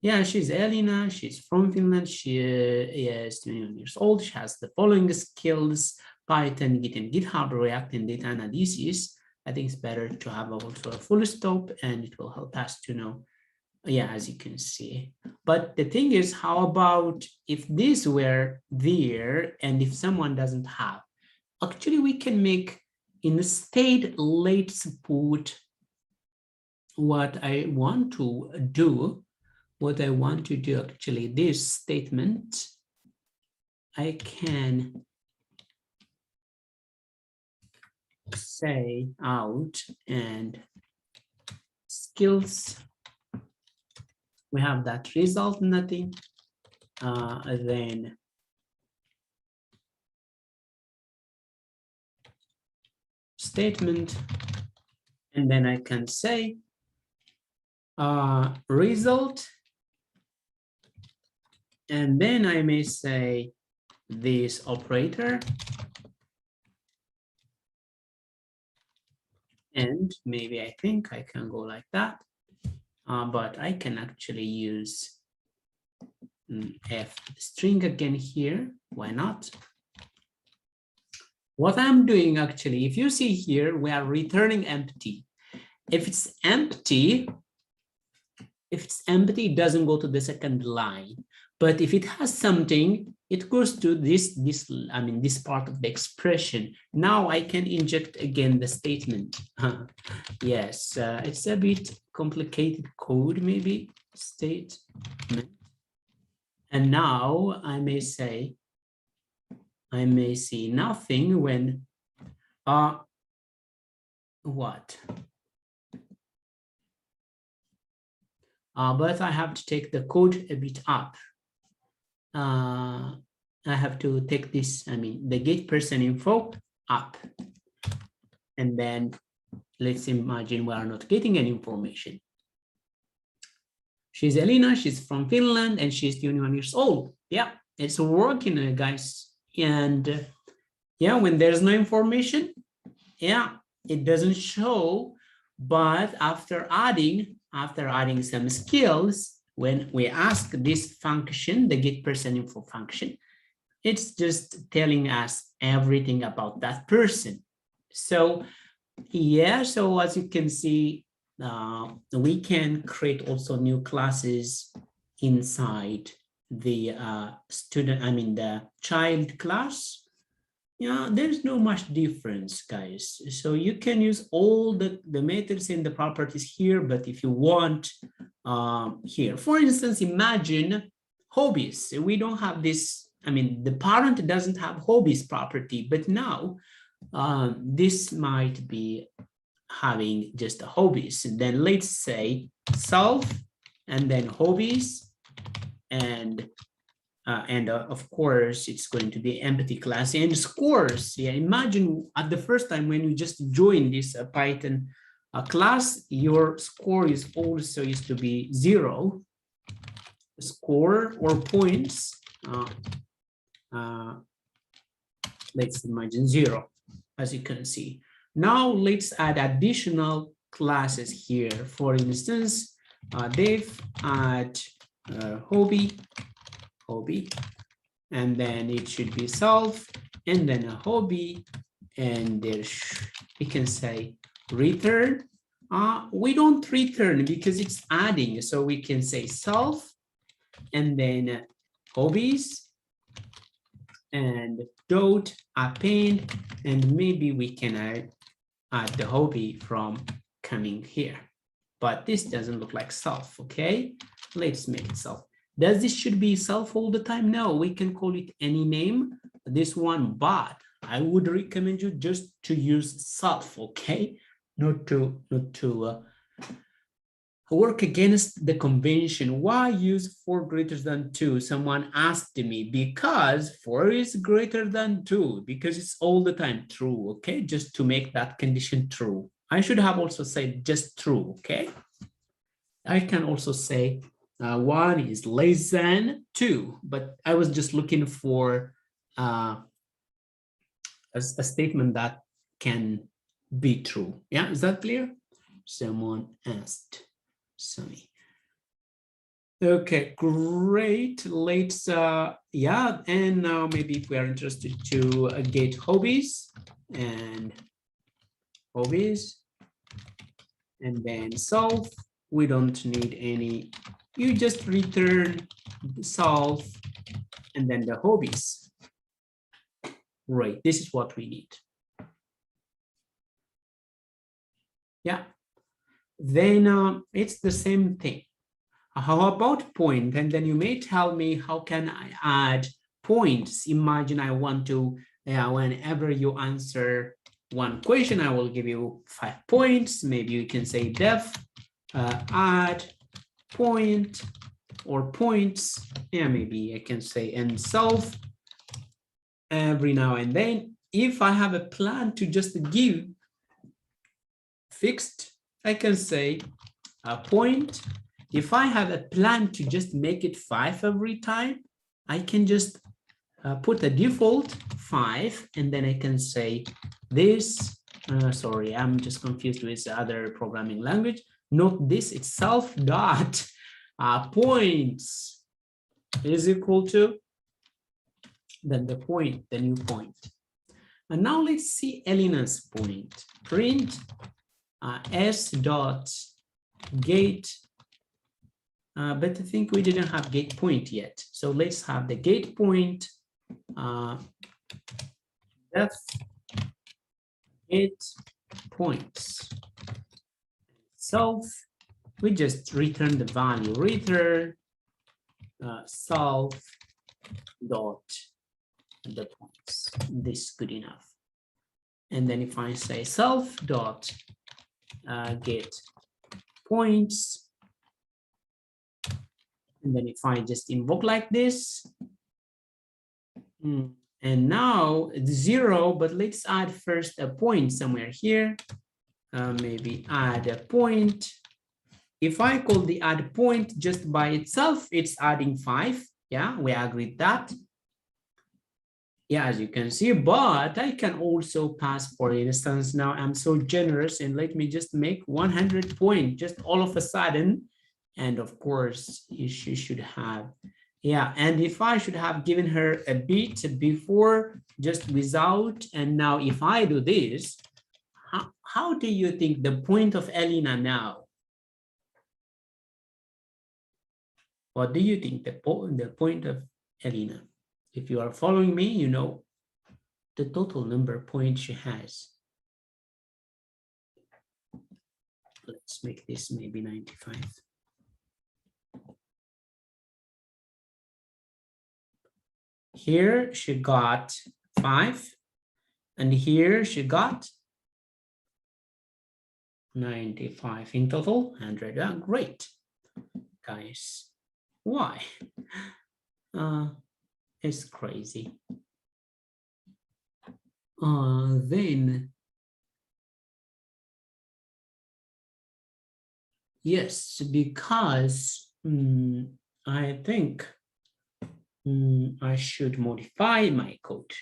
Yeah, she's Elena. She's from Finland. She is 21 years old. She has the following skills: Python, Git, and GitHub, React, and data analysis. I think it's better to have also a full stop, and it will help us to know. Yeah, as you can see. But the thing is, how about if these were there and if someone doesn't have? Actually, we can make instead, let's put what I want to do. What I want to do, actually, this statement, I can say out and skills. We have that result, nothing. Then statement, and then I can say result, and then I may say this operator, and maybe I think I can go like that, but I can actually use f string again here. Why not? What I'm doing, actually, if you see here, we are returning empty. If it's empty, it doesn't go to the second line. But if it has something, it goes to this part of the expression. Now I can inject again the statement. Yes, it's a bit complicated code, maybe statement. And now I may say, I may see nothing when what? But I have to take the code a bit up. I have to take this, the get person info up. And then let's imagine we are not getting any information. She's Elena, she's from Finland, and she's 21 years old. Yeah, it's working, guys. And yeah, when there's no information, yeah, it doesn't show. But after adding some skills, when we ask this function, the get person info function, it's just telling us everything about that person. So yeah, so as you can see, we can create also new classes inside the the child class. Yeah, there's no much difference, guys. So you can use all the methods and the properties here, but if you want here, for instance, imagine hobbies. We don't have this, the parent doesn't have hobbies property, but now this might be having just a hobbies. And then let's say self, and then hobbies, and of course, it's going to be empty class and scores. Yeah, imagine at the first time when you just join this Python class, your score is also used to be 0. Score or points, let's imagine 0, as you can see. Now let's add additional classes here. For instance, def add hobby, and then it should be self, and then a hobby, and there we can say return We don't return because it's adding. So we can say self and then hobbies and dot append, and maybe we can add the hobby from coming here. But this doesn't look like self, okay? Let's make it self. Does this should be self all the time? No, we can call it any name, this one, but I would recommend you just to use self, okay? Not to work against the convention. Why use 4 greater than 2? Someone asked me, because 4 is greater than 2, because it's all the time true, okay? Just to make that condition true. I should have also said just true, okay? I can also say 1 is less than 2, but I was just looking for a statement that can be true. Yeah, is that clear? Someone asked. Sunny. Okay, great. Let's yeah, and now maybe if we are interested to get hobbies and then solve. We don't need any. You just return solve and then the hobbies. Right, this is what we need. Yeah, then it's the same thing. How about point? And then you may tell me, how can I add points? Imagine I want to, whenever you answer one question, I will give you 5 points. Maybe you can say def add point or points. Yeah, maybe I can say and solve every now and then. If I have a plan to just give fixed, I can say a point. If I have a plan to just make it 5 every time, I can just put a default 5, and then I can say this, sorry, I'm just confused with other programming language. Note this itself dot points is equal to, then the point, the new point. And now let's see Elena's point. Print s dot gate, but I think we didn't have gate point yet. So let's have the gate point def gate points. So we just return the value, return solve dot the points. This is good enough. And then if I say self dot get points, and then if I just invoke like this, and now it's 0, but let's add first a point somewhere here. Maybe add a point. If I call the add point just by itself, it's adding 5. Yeah, we agreed that. Yeah, as you can see, but I can also pass, for instance, now I'm so generous and let me just make 100 points just all of a sudden. And of course, she should have, yeah, and if I should have given her a bit before just without, and now if I do this, how do you think the point of Elena now? What do you think the point of Elena? If you are following me, you know the total number of points she has. Let's make this maybe 95. Here she got 5, and here she got 95 in total, 100. Great, guys. Why? It's crazy. Then, yes, because I think I should modify my code.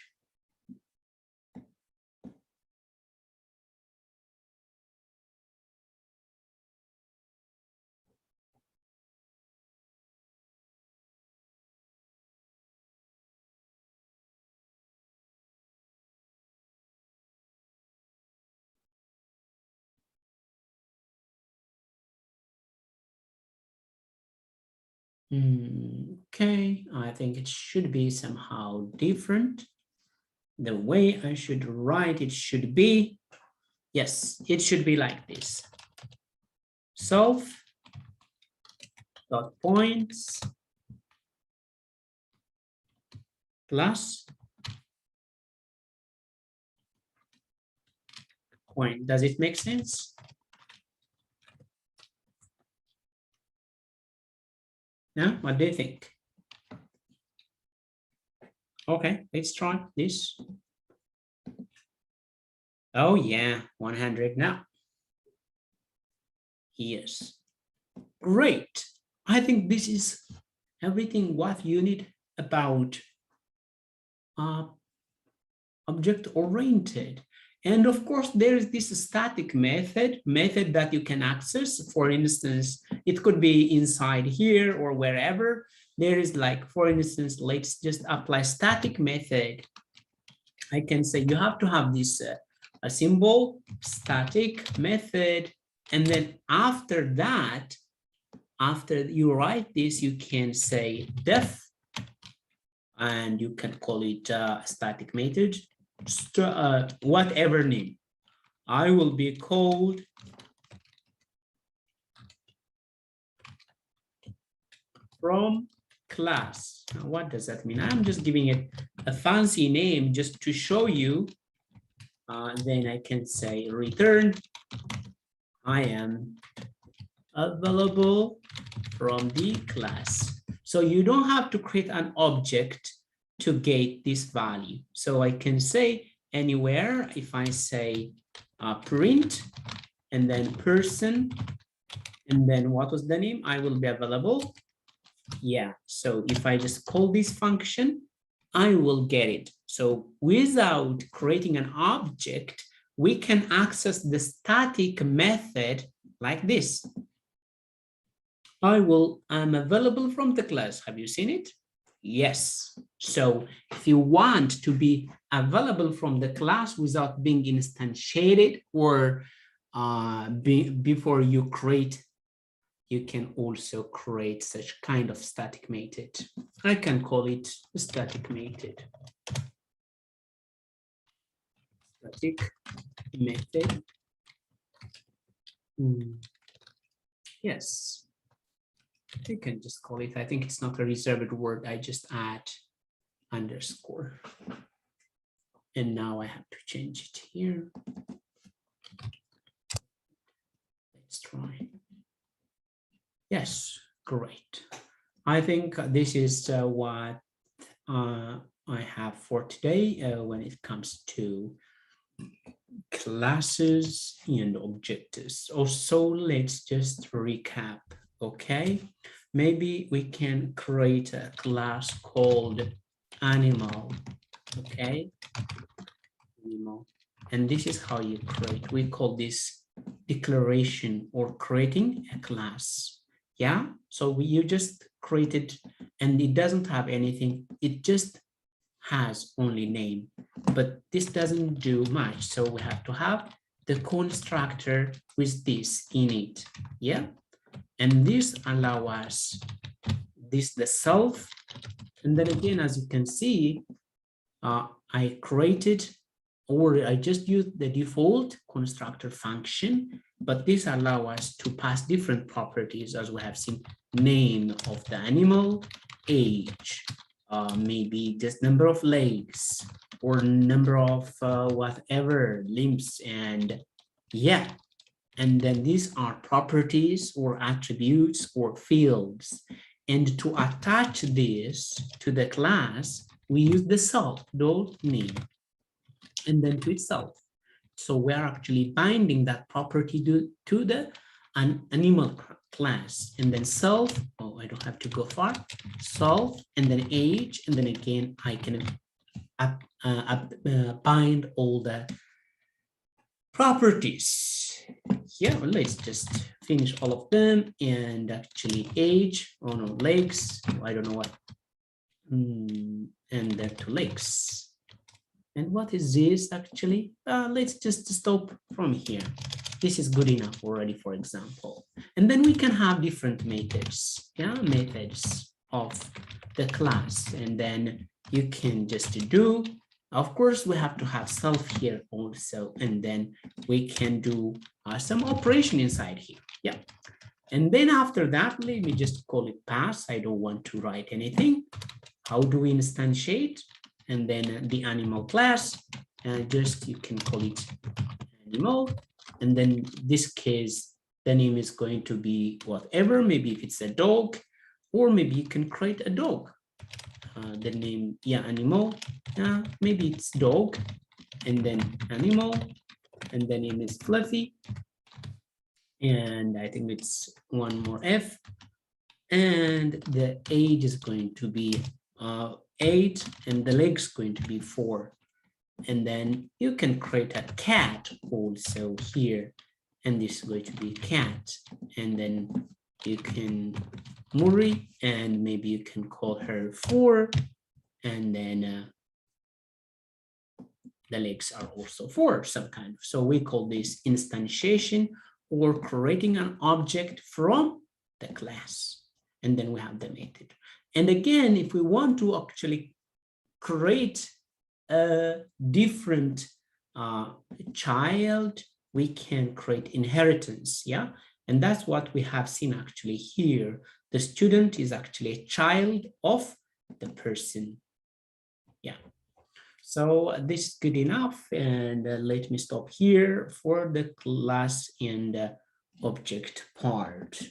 Okay, I think it should be somehow different. The way I should write it should be, yes, it should be like this. Self dot points plus point. Does it make sense? Yeah, what do you think? Okay, let's try this. Oh yeah, 100 now. Yes, great. I think this is everything what you need about object-oriented. And of course, there is this static method that you can access. For instance, it could be inside here or wherever. There is like, for instance, let's just apply static method. I can say you have to have this a symbol, static method, and then after that, after you write this, you can say def, and you can call it static method, whatever name. I will be called from class. Now, what does that mean? I'm just giving it a fancy name just to show you. Then I can say return, I am available from the class. So you don't have to create an object to get this value. So I can say anywhere, if I say print and then person, and then what was the name? I will be available. Yeah, so if I just call this function, I will get it. So without creating an object, we can access the static method like this. I'm available from the class. Have you seen it? Yes. So if you want to be available from the class without being instantiated or before you create, you can also create such kind of static method. I can call it static method. Static method. Yes. You can just call it, I think it's not a reserved word, I just add underscore. And now I have to change it here. Let's try. Yes, great. I think this is what I have for today when it comes to classes and objectives. Also, let's just recap. Okay, maybe we can create a class called animal. Okay, animal. And this is how you create. We call this declaration or creating a class. Yeah, so you just created and it doesn't have anything. It just has only name, but this doesn't do much. So we have to have the constructor with this in it. Yeah. And this allow us this the self, and then again, as you can see, I created or I just used the default constructor function, but this allow us to pass different properties as we have seen: name of the animal, age, maybe just number of legs or number of whatever limbs, and yeah. And then these are properties or attributes or fields. And to attach this to the class, we use the self.name and then to itself. So we're actually binding that property to the animal class, and then self, oh, I don't have to go far, self, and then age, and then again, I can bind all the properties. Yeah, well, let's just finish all of them, and actually age, oh no, legs, I don't know what, and then to legs. And what is this actually? Let's just stop from here. this is good enough already, for example. And then we can have different methods, yeah, methods of the class. And then you can just do, of course, we have to have self here also. And then we can do some operation inside here, yeah. And then after that, let me just call it pass. I don't want to write anything. How do we instantiate? And then the animal class, just you can call it animal. And then in this case, the name is going to be whatever, maybe if it's a dog, or maybe you can create a dog. The name, yeah, animal, maybe it's dog, and then animal, and the name is Fluffy. And I think it's one more F. And the age is going to be 8, and the leg's going to be 4. And then you can create a cat also here, and this is going to be cat. And then you can Muri, and maybe you can call her 4, and then the legs are also 4, some kind of. So we call this instantiation, or creating an object from the class. And then we have the method. And again, if we want to actually create a different child, we can create inheritance, yeah? And that's what we have seen actually here. The student is actually a child of the person, yeah. So this is good enough, and let me stop here for the class and object part.